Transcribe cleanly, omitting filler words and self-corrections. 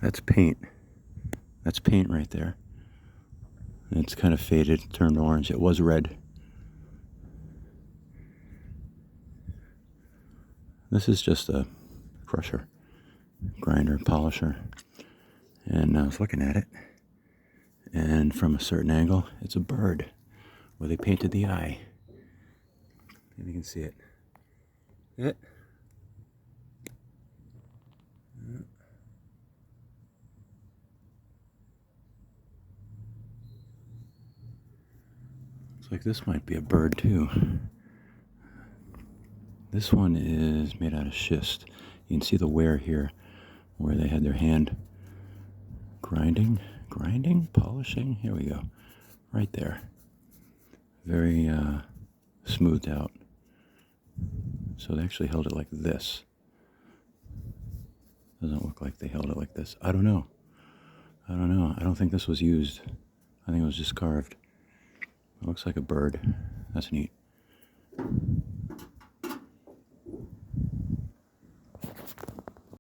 That's paint. That's paint right there. And it's kind of faded, turned orange. It was red. This is just a crusher, grinder, polisher. And I was looking at it, and from a certain angle, it's a bird where they painted the eye. Maybe you can see it. It. Looks like this might be a bird too. This one is made out of schist. You can see the wear here where they had their hand grinding, polishing. Here we go. Right there. Very smoothed out. So they actually held it like this. Doesn't look like they held it like this. I don't know. I don't think this was used. I think it was just carved. It looks like a bird. That's neat.